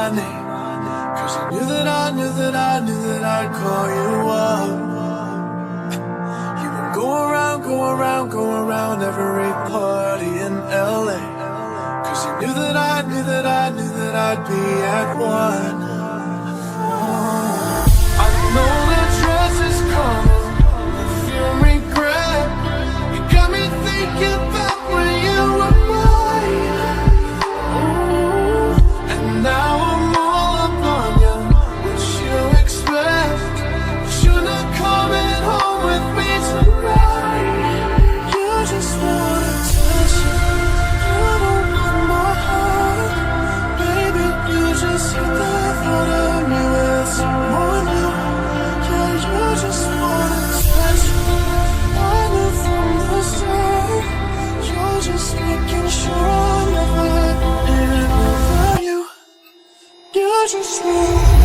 my name, 'cause I knew that I knew that I knew that I'd call you up. You would go around, go around, go around every party in LA, 'cause you knew that I knew that I knew that I'd be at one. I know the dress is coming, if you regret. You got me thinking about when you were mine. Ooh. And now I'm all up on you. What you expect? You're not coming home with me tonight. You just wanna touch it. You don't want my heart. Baby, you just hit the thought of me with someone new. Yeah, you just wanna touch me. I knew from the start. You're just making sure I'm never in without you. You just want.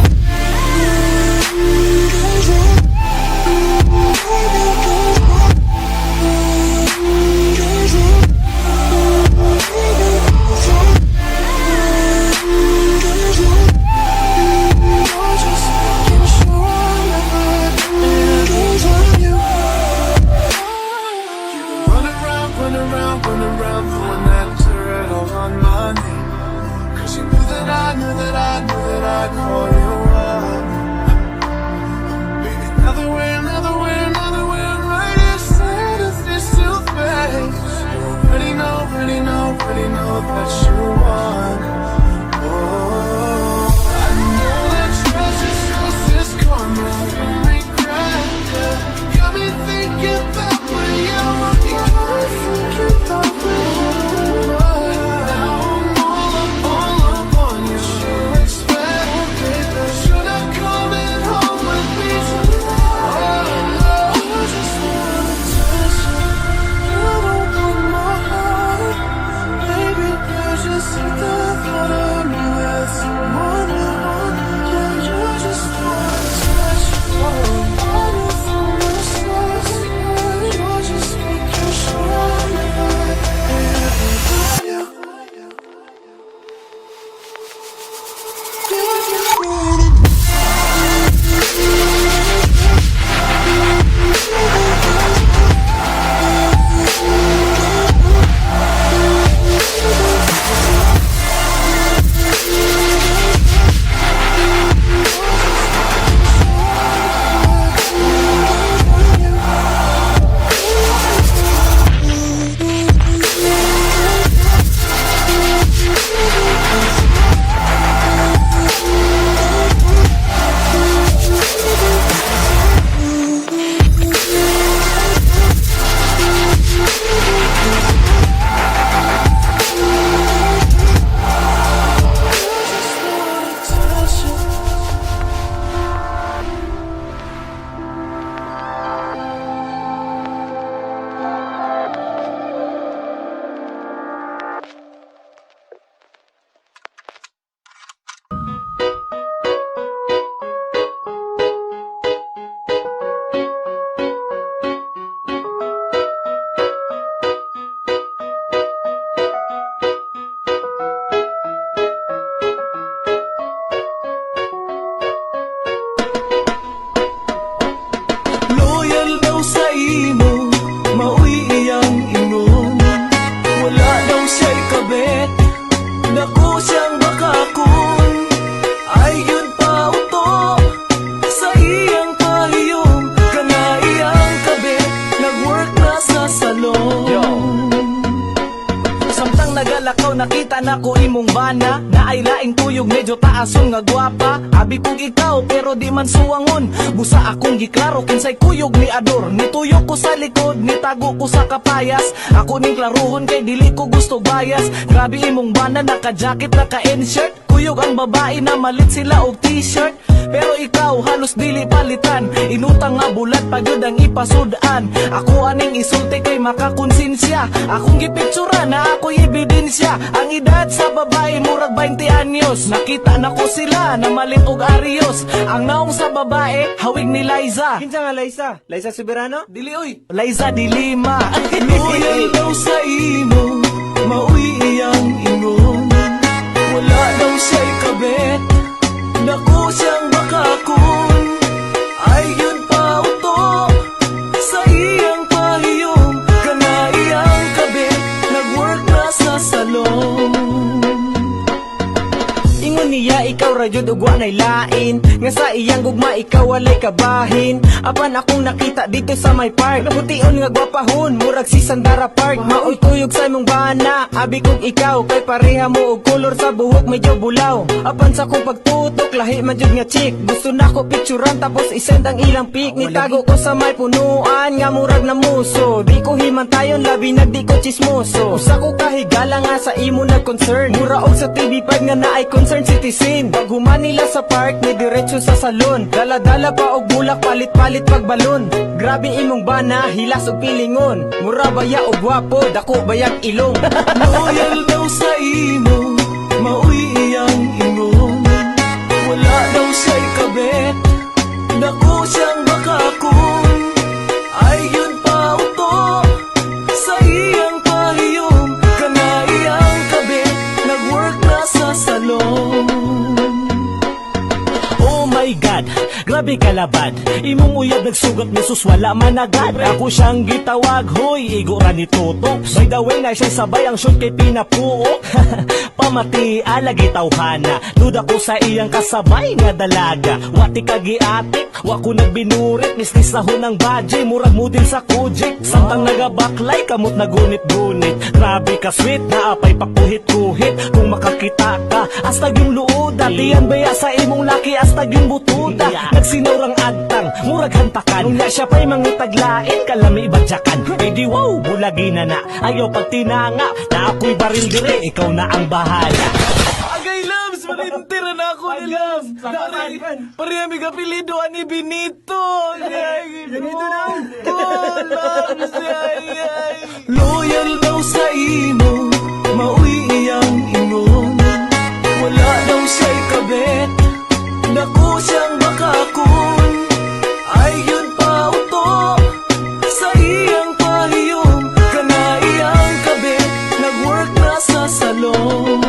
Nakita na ko imong bana na ay laing tuyog medyo taasong nga gwapa. Abi kong ikaw pero di man suwangon. Busa akong giklaro kinsay kuyog ni ador. Nituyok ko sa likod, nitago ko sa kapayas. Ako ning klaruhon kay dili ko gusto bias. Grabe imong bana naka-jacket naka-n-shirt. Kuyog ang babae na malit sila og t-shirt. Pero ikaw halos dili palitan. Inutang nga bulat pagyud ang ipasudan. Ako aning isulti kay makakonsensya. Akong gipictura na ako'y ebidensya. Ang edad sa babae murag 20 anyos. Nakita na ko sila na malit og Arios. Ang naong sa babae hawig ni Liza. Kinsa nga Liza? Liza Soberano? Dili oy, Liza Dilima. Loyal daw sa imo, mauwi iyang ingon. Wala daw siya'y kabet. niya ikaw rayod ug wa nay lain. Nga sa iyang gugma ikaw walay kabahin. Apan akong nakita dito sa may park, nabution nga gwapahon, murag si Sandara Park. Maoy tuyog sa imong bana, abi kong ikaw, kay pareha mo og kolor sa buhok medyo bulaw. Apan sa kong pagtutok, lahi man jud nga chick. Gusto na ko picturean tapos isend ang ilang pic. Nitago ko sa may punuan, nga murag na muso. Di ko himantayon, labi na di ko chismoso. Usa ko kahigala nga sa imo nag-concern, mura og sa TV5 nga na ay concerned citizen. Pag human nila sa park, may diretso sa salon. Dala-dala pa og bulak, palit-palit pag balon. Grabe imong bana, hilas og pilingon. Mura baya og gwapo, dako bayag ilong. Loyal daw sa imo, mauy iyang ingon. Wala daw siya'y kabet, dako siyang bakakon. Ayun pa uto, sa iyang pahiyom. Kana iyang kabet, nag-work na sa salon. Oh my God, grabe kalabad. Imong uyab nagsugat ni sus, wala man agad. Ako siyang gitawag, hoy, igora ni Tutok. By the way, na siya sabay ang shoot kay pinapuok. Pamati, alagi tawhana. Duda ko sa iyang kasabay nga dalaga. Wati kagiatik, wako nagbinurit. Mistis na ho ng badge, murag mo din sa kujik. Samtang nagabaklay, kamot nagunit-gunit. Grabe ka sweet, naapay pakuhit-kuhit. Kung makakita ka, astag yung luoda. Diyan baya sa imong laki, astag yung butuda. Nagsinurang agtang, murag hantakan. Nung siya pa'y mangitaglait, kalami badyakan. Eh di wow, bulagi na na. Ayaw pagtinanga, na ako'y baril dire, ikaw na ang bahala. Agay loves, manintira na ako ni loves. Parehami kapilido ani Benito. Benito na. Oh, loves, ay. Loyal daw sa imo, mauy iyang ingon. Wala daw siya'y kabet, dako siyang bakakon. Ayun pa uto, sa iyang pahiyom. Kana iyang kabet, nag-work na sa salon.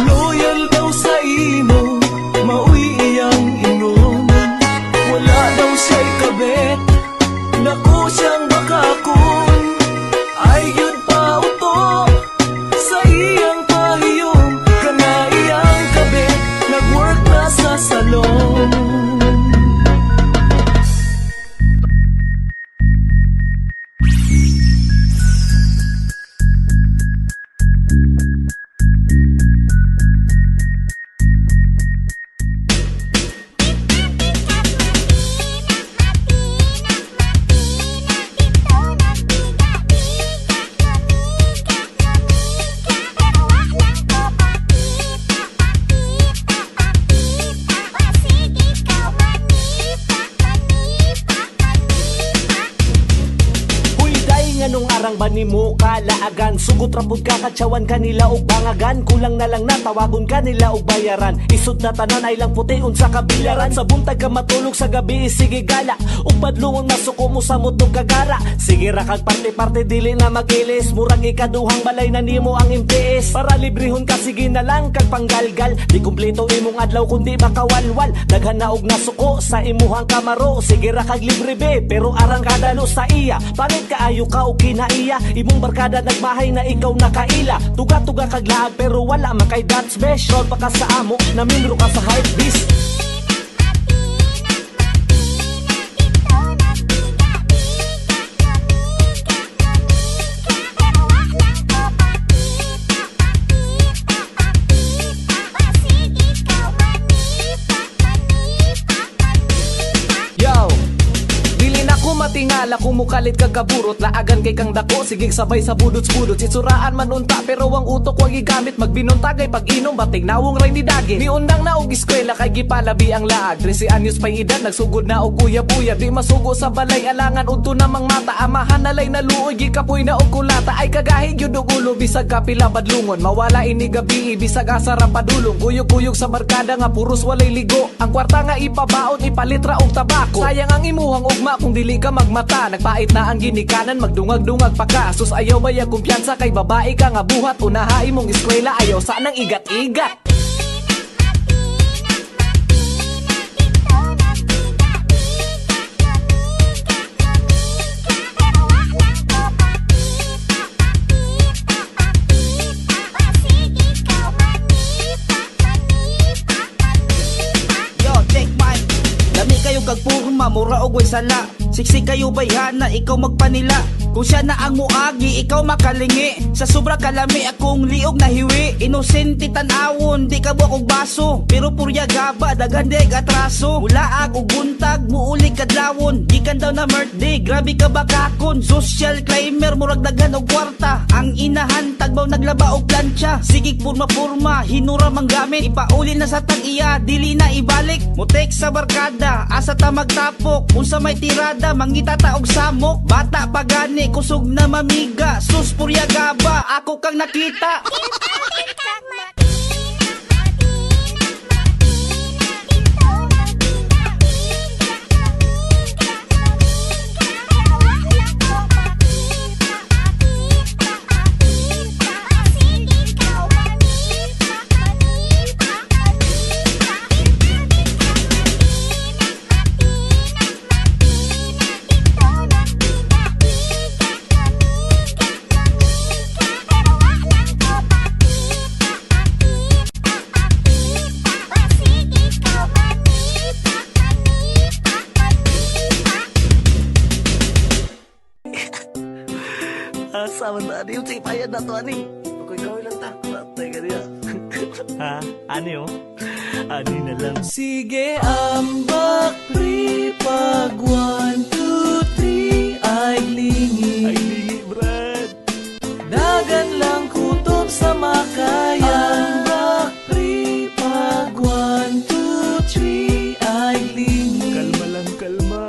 Loyal daw sa imo, mauy iyang ingon. Wala daw siya'y kabet, dako siyang bakakon. Ayun pa uto, sa iyang pahiyom. Kana iyang kabet, nag-work na sa salon. Nung arang ba ni mo kalaagan, sugot rapod ka katsawan kanila og bangagan. Kulang na lang natawagon kanila og bayaran. Isod na tanan ay lang pution sa kabilaran. Sa buntag ka matulog sa gabi, sige gala. Ug padlungon masuko mo sa mutong kagara. Sige ra kag parte-parte dili na magilis. Murag ikaduhang balay na nimo ang MPS. Para librehon ka sige na lang kag panggalgal. Di kumpleto imong adlaw kundi makawalwal. Daghan na og nasuko sa imuhang kamaro. Sige ra kag libre be, pero arang kadalo sa iya. Pangit kaayo ka og kinaiya, imong barkada nagbahay na ikaw nakaila. Tuga-tuga kag laag pero wala man kay dance besh. Roll pa ka sa amo, namindro ka sa hype beast. Matingala kung mukalit kag kaburot, laagan kay kang dako, sigig sabay sa budots-budots. Itsuraan man unta pero ang utok wag gigamit. Magbinuntagay pag inom batig nawong ray ni dagi. Niundang na og eskwela kay gipalabi ang laag. 13 anyos pay edad nagsugod na og uyab-uyab. Di masugo sa balay alangan udto namang mata. Amahan nalay naluoy gikapoy na og kulata. Ay kagahi gyud og ulo bisag kapila badlungon. Mawala ini gabi bisag asa ra padulong. Kuyog-kuyog sa barkada nga puros walay ligo. Ang kwarta nga ipabaon ipalit ra og tabako. Sayang ang imuhang ugma kung dili ka magmata. Nagpait na ang ginikanan, magdungag-dungag pa ka. Sus ayaw ba yung kumpiyansa kay babae ka nga buhat. Unahay mong eskwela, ayaw sanang igat-igat. forma, mura og way sala. Siksi kayo bayhana, ikaw magpanila. Kung siya na ang muagi, ikaw makalingi. Sa sobra kalami, akong liog na hiwi. Inosente tanawon, di ka buwak og baso. Pero purya gaba, dagandeg atraso. Mulaag og buntag, muuli kadlawon. Gikan daw na birthday, grabe ka bakakon. Social climber, murag daghan og kwarta. Ang inahan, tagbaw naglaba og plancha. Sigig purma-purma, hinura mang gamit. Ipauli na sa tag-iya, dili na ibalik. Mutek sa barkada, asa ta magtapok. Unsa may tirada, mangitata og samok. Bata pagani, kusog na mamiga. Sus purya gaba, ako kang nakita. Asa man na yung sipayan na to, ani? Ako'y lang ta. Patay ka niya. Ha? Ani oh? Ani na lang. Sige, ambak, pre, pag 1, 2, 3, ay lingi. Ay lingi, Brad. Dagan lang kutob sa makaya. Ambak, pre, pag 1, 2, 3, ay lingi. Kalma lang, kalma.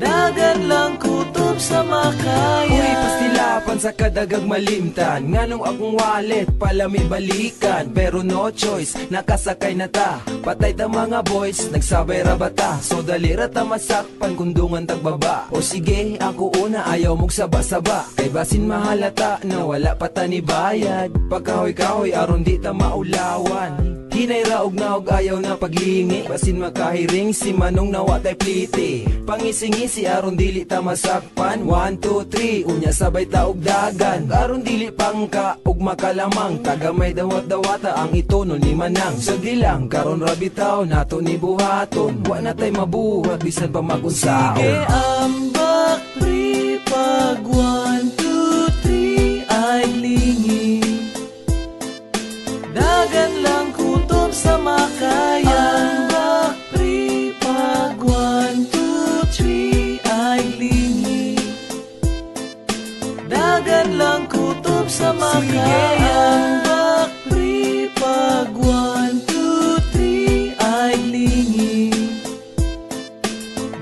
Dagan lang kutob sa makaya. Uy, pastilapan sa kadagag malimtan. Nganong akong wallet, palami balikan. Pero no choice, nakasakay na ta. Patay ta mga boys, nagsabay rabata. So dalira ta masakpan, kundungan tagbaba. O sige, ako una, ayaw mong saba-saba. Kay basin mahalata, na wala pa ta ni bayad. Pagkahoy-kahoy, aron di ta maulawan. Hinay raog na og ayaw na paglingi. Basin makahiring si manong nawatay pliti. Pangisi-ngisi aron dili ta masakpan. 1, 2, 3 unya sabay ta og dagan. Aron dili pangka og makalamang. Tagamay dawat-dawata ang itono ni manang. Sagdi lang karon rabitaw nato ni buhaton. Wa na tay mabuhat bisan pa magunsaon. Sige, ambak, pre, pag 1, 2, 3, ay lingi. Dagan lang kutob sa makaya. Ambak, pre, pag 1, 2, 3, ay lingi. Dagan lang kutob sa makaya. Ambak, pre, pag 1, 2, 3, ay lingi.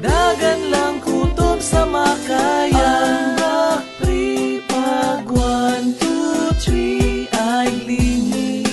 Dagan lang kutob sa makaya. Ambak, pre, pag 1, 2, 3, ay lingi.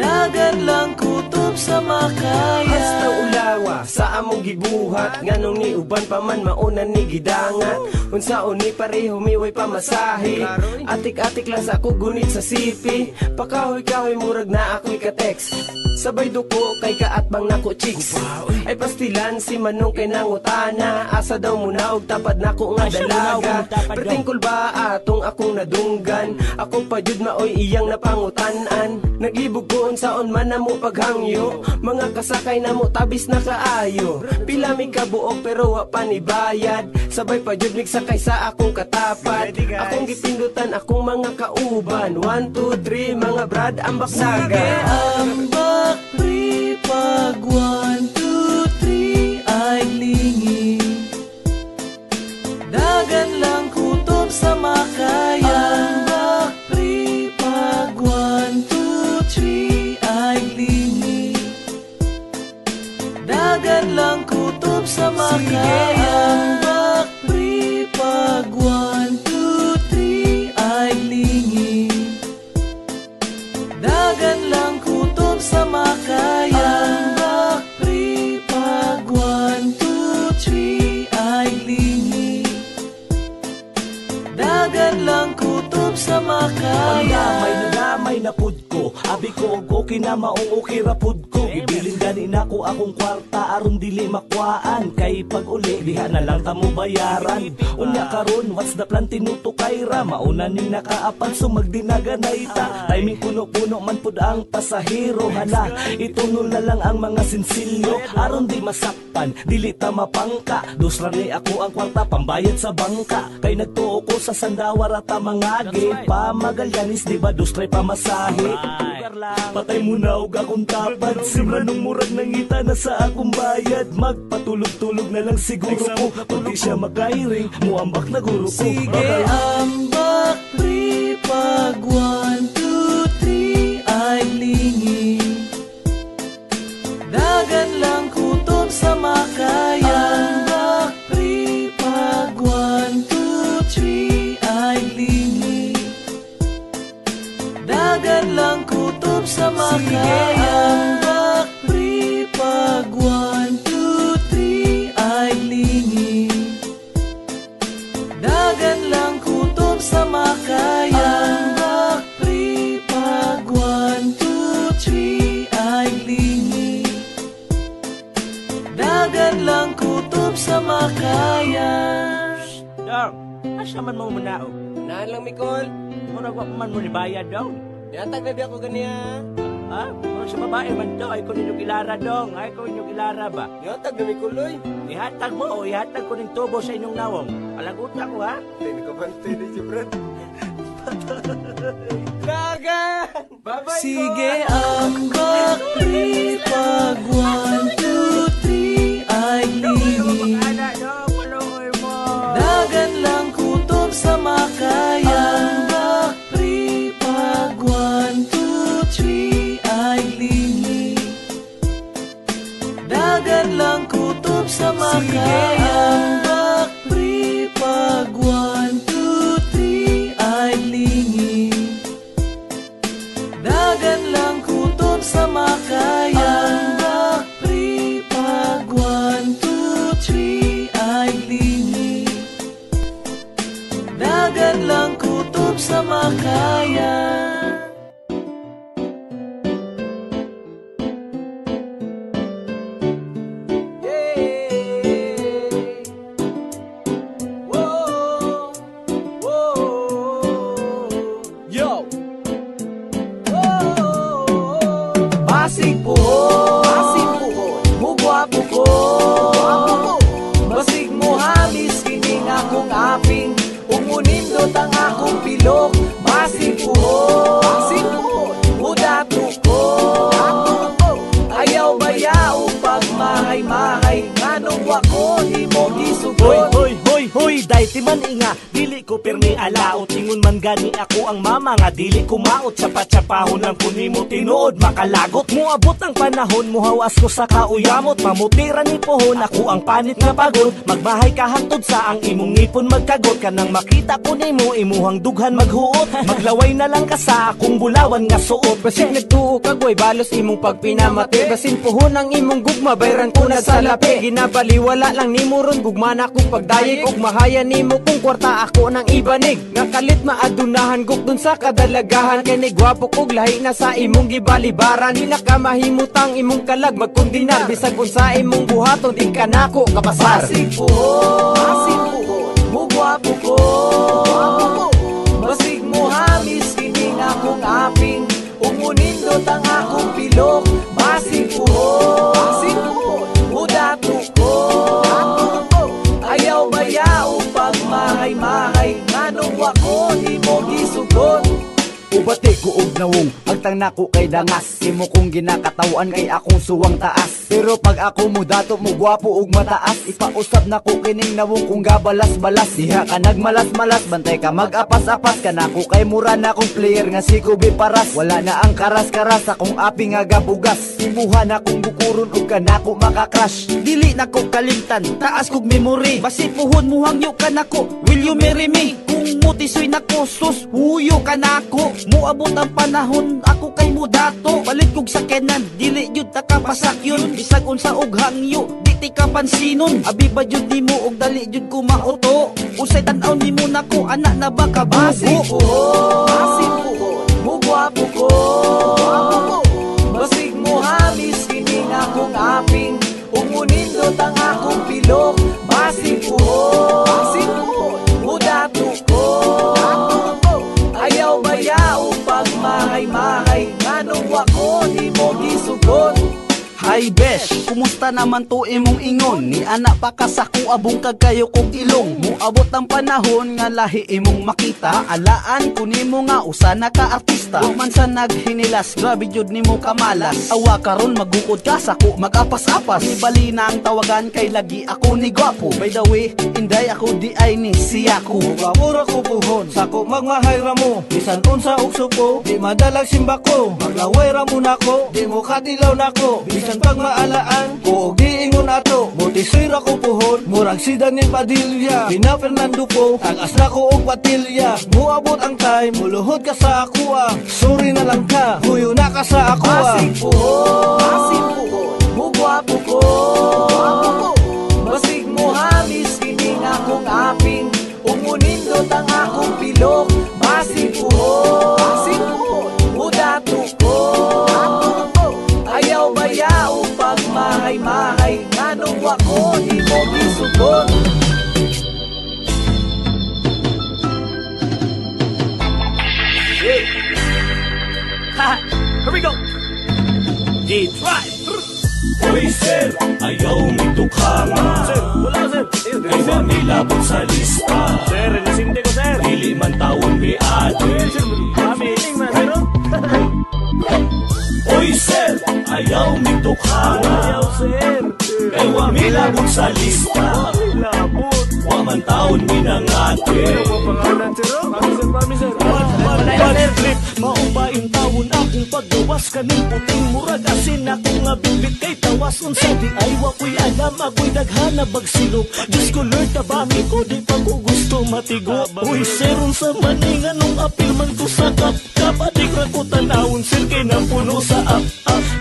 Dagan lang kutob sa makaya. Hasta ulawa sa among gibuhat. Nganong ni uban pa man mauna ni gidangat. Unsaon ni pareho miway pamasahe. Atik-atik lang sa ako gunit sa sipi. Pakahoy-kahoy murag na ako'y ka-text. Sabay duko kay kaatbang nako chicks. Ay pastilan si manong kay nangutana. Asa daw muna og tapad nako nga dalaga. Pertingkol ba atong akong nadunggan. Ako pa jud maoy iyang napangutanan. Nagibog ko unsaon man namo paghangyo. Mga kasakay namo tabis na kaayo. Pila mi kabuok pero wa pa ni bayad. Sabay pa jud migsakay sa akong katapat. Akong gipindutan akong mga kauban. 1, 2, 3 mga brad ambak saga. Sige, ambak, pre, pag 1, 2, 3, ay lingi. Dagan lang kutob sa makaya. Ambak, pre, pag 1, 2, 3, ay lingi. Dagan lang kutob sa makaya. Ambak, pre, pag 1, 2, 3, ay lingi. Dagan lang kutob sa makaya. Ambak, pre, pag 1, 2, 3, ay lingi. Dagan lang kutob sa makaya. Pagdamay na damay gamay na pud ko. Abi ko og okay na maong okay ra pud ko. Ibilin gani nako akong kwarta aron dili makuhaan. Kay pag uli diha na lang ta mo bayaran. Unya karon what's the plan tinuto kay ra. Mauna ning nakaapan so magdinaganay ta. Timing puno-puno man pud ang pasahero. Hala itunol na lang ang mga sinsilyo aron di masakpan dili ta mapangka. Dusra ni ako ang kwarta pambayad sa bangka. Kay nagtuo ko sa Sandawara ta mga ge. Pa Magallanes di ba dusray pamasahe. Patay mo na og akong tapad. Simra nung murag nangita na sa akong bayad. Magpatulog-tulog na lang siguro ko. Pag di siya makairing, muambak na guro ko. Sige ambak pre, pag 1, 2, 3 ay lingi. Dagan lang kutob sa makaya. Ambak pre, pag 1, 2, 3 ay lingi. Dagan lang kutob sa makaya. Ambak pre, pag 1, 2, 3 ay lingi. Dagan lang kutob sa makaya. Ambak pre, pag 1, 2, 3 ay lingi. Dagan lang kutob sa makaya. Dong, asa man mo muna o? Naan lang, Mikol. Mura wa man mo ni bayad dong. Yatag na di ako ganiya. Ha? Mura sa babae man to, ay ko ninyong ilara dong. Ay ko ninyong ilara ba? Yatag na, Mikol, oy. Ihatag mo o ihatag ko ng tubo sa inyong nawong. Palagot ako ha? Hindi ko bantay na si Brad. Dagan! Bye-bye, sige, ambak pre, pag 1, 2, 3 ay lingi. Anak dong, maluoy mo. Dagan lang kutob sa makaya. Ambak pre, pag 1, 2, 3 ay lingi. Dagan lang kutob sa makaya. Ambak pre, pag 1, 2, 3 ay lingi. Dagan lang kutob sa makaya. Ambak pre, pag 1, 2, 3 ay lingi. Dagan lang kutob sa makaya. Yo! Basig puhon, mugwapo ko. Basig mo hamis kining akong aping. Umunindot ang akong pilok. Basig puhon, mudato ko. Ayaw bayao pag mahay-mahay. Nganong wako di mo gisugot. Hoy, dayti man inga, dili ko pirmi alaot. Ingon man gani ako ang mama nga dili ko maot. Sapat-sapahon lang kung mo tinuod makalagot. Muabot ang panahon, muhawas ko sa kauyamot. Mamutira ni pohon, ako ang panit nga pagod. Magbahay ka hangtod sa ang imong ngipon magkagot. Kanang makita ko nimo, imuhang dughan maghuot. Maglaway na lang ka sa akong bulawan nga suot. Basin nagtuo kagway, balos imong pagpinamati. Basin puhon ang imong gugma, bayran ko na sa lapi. Ginabaliwala lang nimo ron, gugma na kong pagdayeg. Ug mahaya nimo kung kwarta ako ng ibanig. Ngakalit maadunahan gug dun sa kadalagahan. Kay ni gwapo kog lahi na sa imong gibalibaran. Di na ka mahimutang imong kalag magkundinar. Bisag unsa imong buhaton, di ka nako kapasar. Basig puhon, mugwapo ko. Basig mo hamis kining akong aping. Umunindot ang akong pilok. Basig puhon, mudato ko. Ayaw bayao pag mahay-mahay. Nganong wako di mo gisugot. Ubati ko og nawong, agtang nako kay dangas. Imo kong ginakatawan kay akong suwang taas. Pero pag ako mo dato mo gwapo og mataas, ipausab nako kining nawong kung gabalas-balas. Diha ka nagmalas-malas, bantay ka mag-apas-apas. Kanako kay mura na akong player nga si Kobe Paras. Wala na ang karas-karas, akong api nga gabugas. Imuhan akong bukuron og kanako makakrush. Dili na ko kalimtan, taas kog memory. Basi puhon mo hangyo ka nako, will you marry me? Kung mutisoy nako, sus, huyo ka nako. Muabot ang panahon, ako kay mo dato. Palit kog sakenan, dili jud ta kapasak yun. Bisag unsa og hangyo, di ti ka pansinon. Abi ba jud nimo og dali jud ko mauto. Usay tan-aw nimo nako, anak na ba ka Basig bugo? puhon, mugwapo ko. Ay besh, kumusta naman to imong ingon? Ni anak pa kasako abong kag kayo kog ilong. Muabot ang panahon nga lahi imong makita. Alaan ko nimo nga usa na ka artista. Wa man sa naghinilas, grabe jud nimo kamalas. Awa karon magukod ka sako mag-apas-apas. Ni bali na ang tawagan kay lagi ako ni gwapo. By the way, inday ako di ay ni siya ko. Mura ko puhon, sako magmahay ramo. Bisan unsa og suko, di madalag simba ko. Maglaway ramo nako, di mo katilaw nako. Bisan pag maalaan, ko og diingon ato. Motisira ko puhon, murag si Daniel Padilla. Pina Fernando po, tagas na ko og patilya. Muabot ang time, muluhod ka sa akua. Sorry na lang ka, huyo na ka sa akua. Basig puhon, mugwapo ko. Basig mo hamis, kining akong aping. Umunindot ang akong pilok. Basig puhon, mudato ko. Ayaw bayao pag mahay-mahay. Nganong wako, di mo gisugot. Ha! Here we go! D-Drive! Uy sir, ayaw mitukanga. Sir, wala sir. Kay mamilabot sa lista. Sir, inisinde ko sir. Dili man taon may ate. Sir, mamiling man sir. Uy sir, ayaw mitukanga. Ayaw sir. Kay mamilabot sa lista. Labot. Wa man taon minangate. Ano pangalan sir? Mami sir. Flip, maubain tawon akong paggawas kaning puting murag asin akong nga bibit kay tawas unsa di ay wakoy alam ako'y daghana bagsilog Diyos ko Lord tabami ko di pa ko gusto matigo uy seron sa maning anong apil man to sa kap adik ra ko tanawon sir kay napuno sa up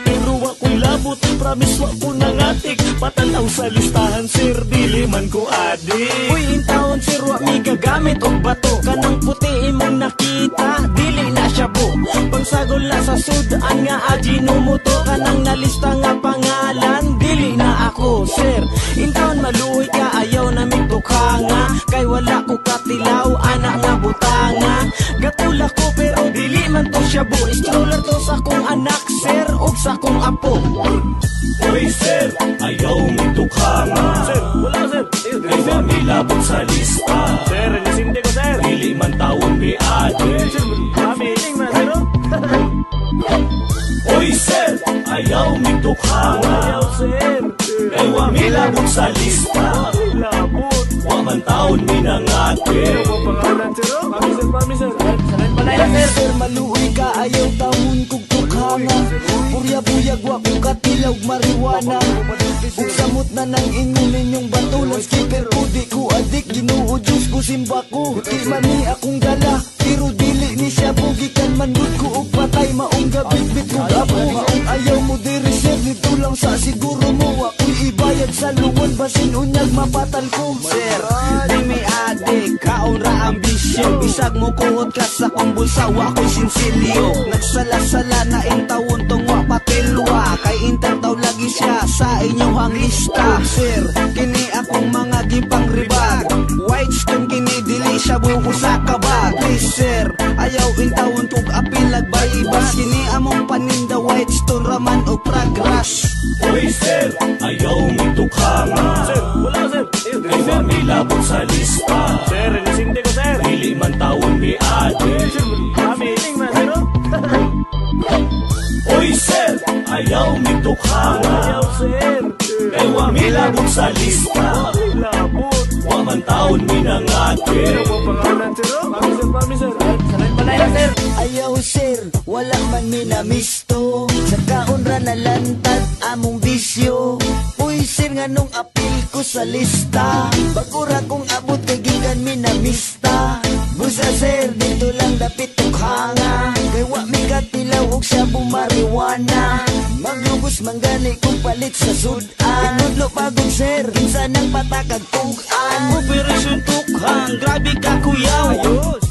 pero wako'y labot promise wa ko nangatik patanaw sa listahan sir dili man ko adik Uy, intawon sir, wa mi gagamit og bato. Kanang puti imong nakita, dili na siya po. Pangsagol na sa sudan nga ajinomoto. Kanang nalista nga pangalan, dili na ako, sir. Intawon maluoy ka, ayaw na mitukhanga. Kay wala ko katilaw, anak nga butanga. Gatula ko pero dili man to siya po. Stroller to sa kong anak, sir, og sa kong apo. Uy sir, ayaw mitukanga. Sir, wala sir. Kay mamilabot sa lista. Sir, inisinde ko sir. Dili man taon may ate. Sir, mamiling man sir. Uy sir, ayaw mitukanga. Ayaw sir. Kay mamilabot sa lista. Labot. Wa man taon minangate. Ano pangalan sir? Mami sir. Sir, maluoy ka, ayaw taon kong tukhanga. Purya-buyag, wa kong katilaw, mariwana. Ug samot na nang ingon ninyong batulan. Skipper ko, di ko adik, ginoo Diyos ko, simba ko. Di man ni akong dala, pero dili ni siya bugikan. Manud ko og patay, maong gabit-bit ko gapo. Maong ayaw mo di-reserve, nito lang sa siguro mo. Ako'y ibayad sa lungon, basin unyag mapatal ko. Sir, di may adik, kaon ra ambisyon. Bisag mo kuot ka sa kong bulsa, wa ko'y sinsilyo. Nagsala-sala na intawon tong wa patilwa. Kay intertaw lagi siya sa inyong lista. Sir, kini akong mga gipang ribag. White stone kini dili siya buko sa kabag. Please sir, ayaw intawon tog apilag baybas. Kini among paninda white stone raman o progress. Uy sir, ayaw mitukanga. Sir, wala sir. Kay mamilabot sa lista. Sir, inisinde ko sir. Dili man taon may ate. Sir, mamiling man sir. Uy sir, ayaw mitukanga. Ayaw sir. Kay mamilabot sa lista. Labot. Wa man taon minangate. Ano pangalan sir? Mami sir. Ayaw sir, wala man minamisto. Sa kaon ra nalantad among bisyo. Uy sir, nganong apil ko sa lista. Bago ra kong abot kay gikan minamista. Busa sir, dito lang dapit tukhanga. Kay wa mi katilaw og siya bumariwana. Maglugos manggani kung palit sa sudan. Inudlo pagod sir, kinsa nang patakag tugan. Operasyon tukhang, grabe ka kuyaw.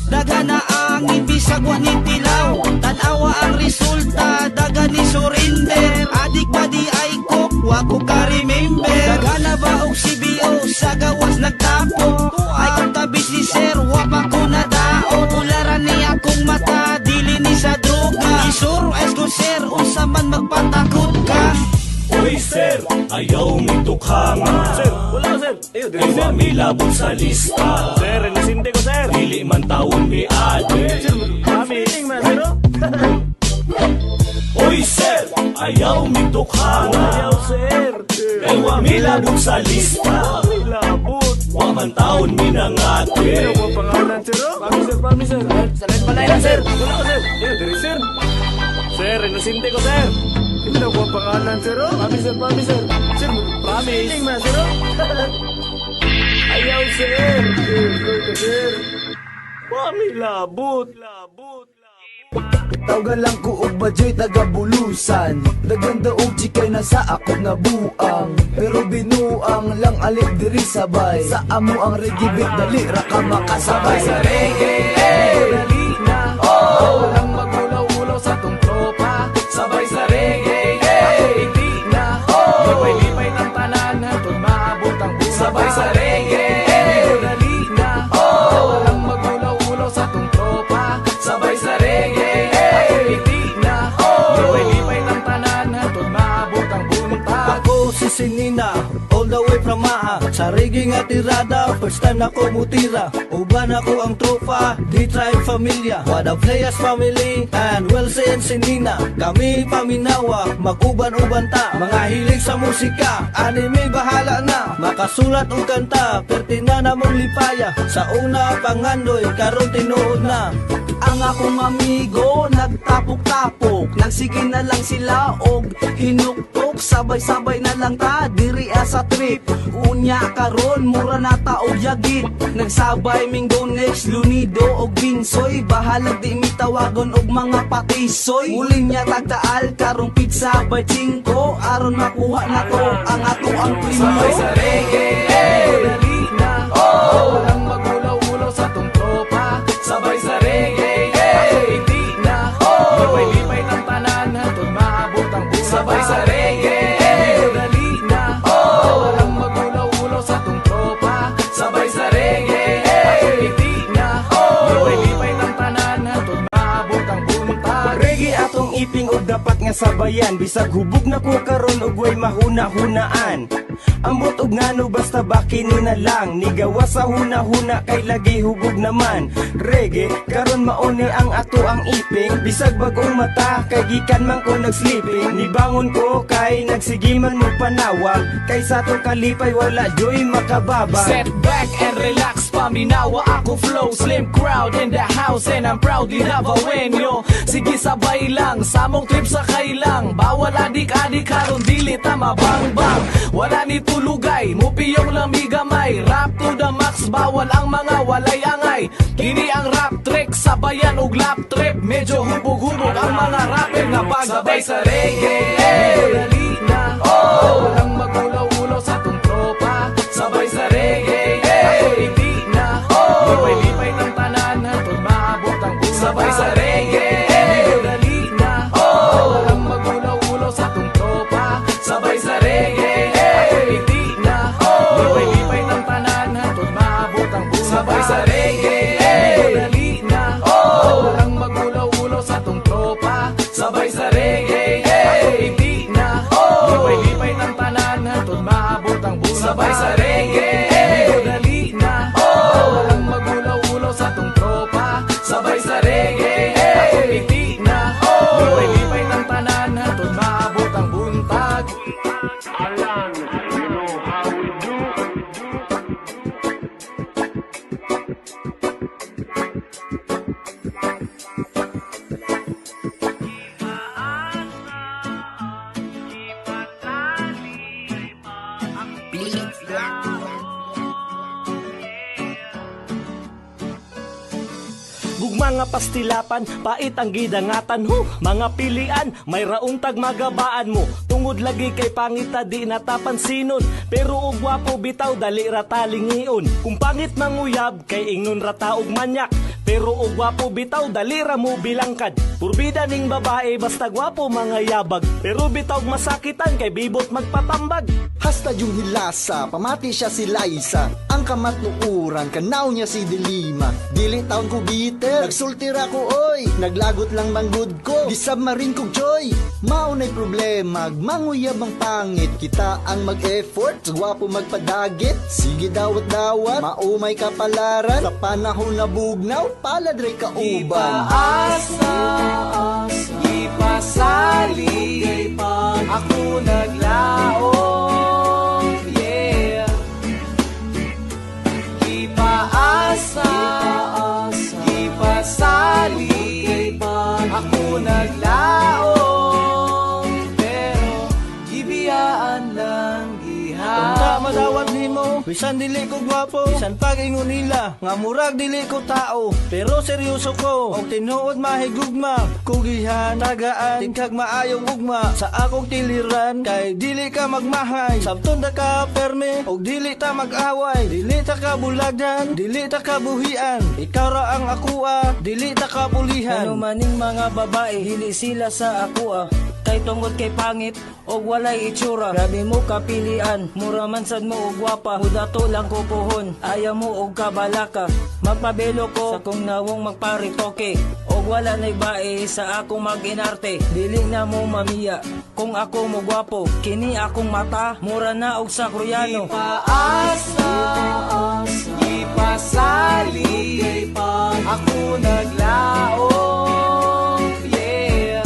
Daga na ang ibisag wa ni tilaw. Tanawa ang resulta, daga ni surrender. Adik ba di ay kok, wa ko ka remember. Daga na ba og CBO, sa gawas nagtapo. Ay kung tabis ni sir, wa pa ko na daot. Ularan ni akong mata, dili ni sa droga. Isuro es ko sir, unsa man magpatakot ka. Uy Oy sir, ayaw mi tukhangan. Sir, wala sir. Ayun, Kay wa mi labot sa lista. Sir, inosente ko sir. Dili man taon mi ade. Kami man sir. Oy sir, ayaw mi tukhangan. Ayaw sir. Kay wa mi labot sa lista. Kami labot. Wa man taon mi nangate. Ano mo pangalan sir? Kami sir. Salit pala yan sir. Wala ko sir. Ayun, diri sir. Sir, inosente ko sir. Ano mo pangalan sir? Kami sir. Sir, promise. Man sir. Ayaw sir. Sir. Kami labot. Tawgan lang ko og badyo'y taga-bulusan. Naganda og chikay na sa ako nga buang. Pero binuang lang alit diri sabay. Sa amo ang reggae beat, dali ra ka makasabay. Sa reggae, dali na. Walang magulaw-ulaw sa tong tropa. Sabay sa reggae, ako hindi na. Lipay-lipay ng tanan, hatod maabot ang buhay. Sabay sa reggae, dali na. Walang magulaw-ulaw sa tong tropa. Sabay sa reggae, Si Sinina, all the way from Maha. Sa reggae nga tirada, first time na ko mutira. Uban ako ang tropa, di tribe familia. Wada Players family, and Welsi and Sinina. Kami paminawa, mag-uban-uban ta. Mga hilig sa musika, anime bahala na. Makasulat o kanta, pertina na mong lipaya. Sa una pangandoy, karon tinuod na. Ang akong amigo nagtapok-tapok, nagsige na lang sila og hinuktok. Sabay-sabay na lang ta diri sa trip. Unya karon mura na ta og yagit. Nagsabay Mingo next Lunido og Binsoy. Bahalag di mi tawagon og mga patisoy. Uli niya tagtaal karong pizza by 5. Aron makuha na to ang ato ang primo. sabay sa reggae, dali na. walang magulaw-ulaw sa tong tropa. Sabay sa reggae, ako hindi na. Lipay-lipay ng tanan, hatod maabot ang buhay. Sabay sa reggae, dali na. Walang magulaw-ulaw sa tong tropa. Sabay sa reggae, ako hindi na. Lipay-lipay ng tanan, hatod maabot ang buntag. Reggae atong iping og dapat nga sabayan. Bisag hubog na ko karon og way mahuna-hunaan. Ambot og ngano basta bakini na lang. Nigawa sa huna-huna kay lagi hubog naman. Reggae karon mauni ang ato ang iping. Bisag bag-ong mata kay gikan man ko nagsleeping. Nibangon ko kay nagsigiman mo panawag. Kay sa to kalipay wala joy makababa. Set back and relax, paminawa ako flow. Slim crowd in the house and I'm proudly Navawenyo. Sige sabay lang, samong trip sa kailang. Bawal adik-adik karon dili ta mabang-bang. Wala ni tulugay, mupiyong lamigamay. Rap to the max, bawal ang mga walay angay. Kini ang rap trick, sabayan og lap trip. Medyo hubog-hubog ang mga rapper nga pagsabay sa reggae. Dali na, walang magulaw-ulaw sa tong tropa. Sabay sa reggae, ako hindi na. Lipay-lipay ng tanan, hatod maabot ang buhay. Sabay sa reggae, dali na. Walang magulaw-ulaw sa tong tropa. Sabay sa reggae, ako hindi na. Lipay-lipay ng tanan, hatod maabot ang buhay. Sabay sa reggae, dali na. Walang magulaw-ulaw sa tong tropa. Sabay sa reggae, ako hindi na. Lipay-lipay ng tanan, hatod maabot ang buhay. Sabay sa reggae, dali na. Walang magulaw-ulaw sa tong tropa. Sabay sa reggae, ako hindi na. Lipay-lipay ng tanan, hatod maabot ang buntag. Alan, you know how we do. Gugma nga pastilapan, pait ang gidangatan. Mga pilian, may rauntag magabaan mo. Tungod lagi kay pangita di natapansinon. Pero og gwapo bitaw dali rata lingion. Kung pangit manguyab kay ingnon rata og manyak. pero og gwapo bitaw dalira mo bilangkad. Purbida ning babae basta gwapo mga yabag, pero bitaw masakitan kay bibot magpatambag. Hasta yung hilasa, pamati siya si Liza. Ang kamatnuuran, kanaw niya si Dilima. Dili taon ko bitter, nagsultira ko oy. Naglagot lang manggod ko, gisubmarine ko joy. Maunay problema, manguyab ang pangit. Kita ang mag-effort, gwapo magpadagit. Sige dawat-dawat, maumay kapalaran. Sa panahon na bugnaw, paladre ka uban. Ipasali, ako naglaom, yeah. Ipaasa, ipasali, ako naglaom, pero gibiyaan lang gihapon. Unta madawat nimo, bisan dili ko gwapo, bisan pag-ingon nila nga murag dili ko tao, pero seryoso ko og tinuod mahigugma, kugihan tagaan tingkag maayong ugma sa akong tiliran kay dili ka magmahay, sabton ta ka perme og dili ta mag-away, dili ta ka bulagdan, dili ta ka buhian, ikaw ra ang akua, dili ta ka pulihan. Ano maning mga babae, hili sila sa akua, kay tungod kay pangit og walay itsura. Grabe mo kapilian, mura man sad mo og gwapa, hudato lang ko pohon, ayaw mo og kabalaka. Magpabelo ko sa kung nawong magparitoke, og wala nay bae sa akong mag-inarte. Dili na mo mamiya kung ako mo gwapo, kini akong mata mura na og sa Koreano. Ipaasa, ipasali, ako naglaom, yeah.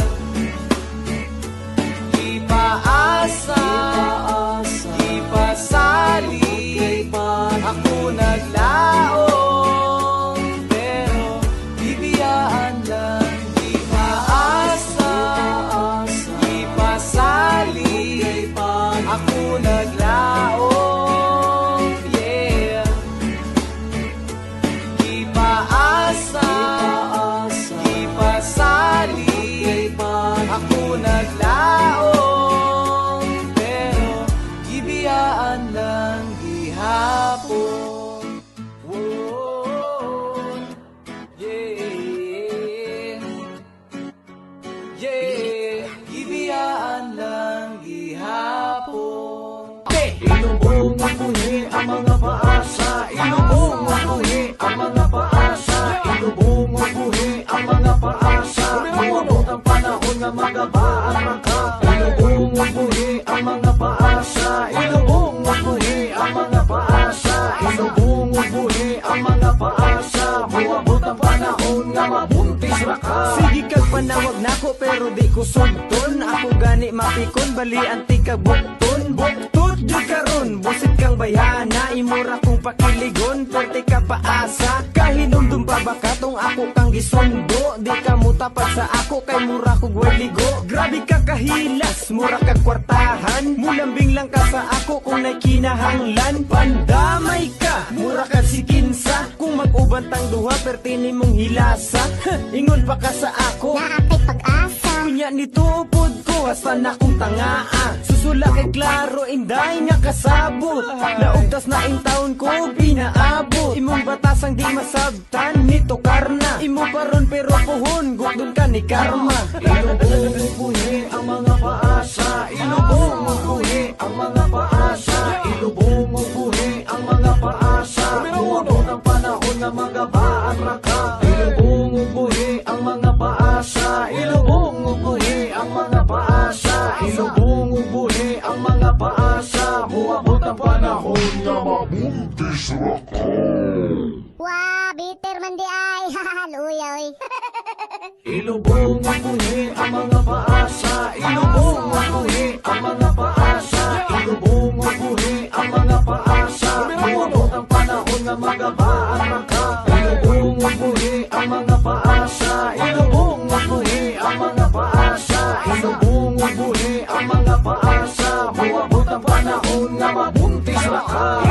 Ipaasa, ipasali, ako naglaom, pero bibiyaan lang. Ipaasa, ipasali, ako naglaom, yeah. Ipaasa, ipasali, ako naglaom, pero gibiyaan lang gihapon. Whoa, yeah, yeah, gibiyaan lang gihapon. Ilubong ang buhi ang mga paasa, ilubong ang buhi ang mga paasa, ilubong ang buhi ang mga paasa, umabot ang panahon nga magabaan maka. Ilubong ang buhi ang mga paasa, ilubong ang buhi ang mga paasa, ilubong ang buhi ang mga paasa, umabot ang panahon nga mabuntis maka. Sige kag panawag nako pero di ko sugton, ako gani mapikon bali anti kag bukton. Buktot jud karon, busit kang bayana, imura kong pakiligon, perte ka paasa. Kahinumdum pa ba katong ako kang gisundo, di ka mutapat sa ako kay mura kog waligo. Grabe ka kahilas, mura kag kwartahan, mulambing lang ka sa ako kung naikinahanglan. Pandamay ka, mura kag sikinsa, kung mag-uban tang duha perte nimong hilasa. Ingon pa ka sa ako, Naapay pag-asa. kunya nituupod ko hasta na kong tangaa. Susula kay klaro inday nga kasabot, naugtas na in taon ko pinaabot. Imong batasang di masabtan nito karna, imo paron pero puhon gukdon ka ni karma. Ilubong ang buhi ang mga paasa, ilubong ang buhi ang mga paasa, ilubong ang buhi ang mga paasa, umabot ang panahon nga magabaan maka. Ilubong ang buhi ang mga paasa, ilubong ang buhi ang mga paasa, ilubong ang buhi ang mga paasa, umabot ang panahon nga mabuntis maka. Wah, bitter man di ay. Luyaw. Ilubong ang buhi ang mga paasa, ilubong ang buhi ang mga paasa, ilubong ang buhi ang mga paasa, umabot ang panahon nga magabaan maka. Ilubong ang buhi ang mga paasa, ilubong ang buhi ang mga paasa, ilubong ang buhi ang mga paasa, umabot ang panahon nga mabuntis maka.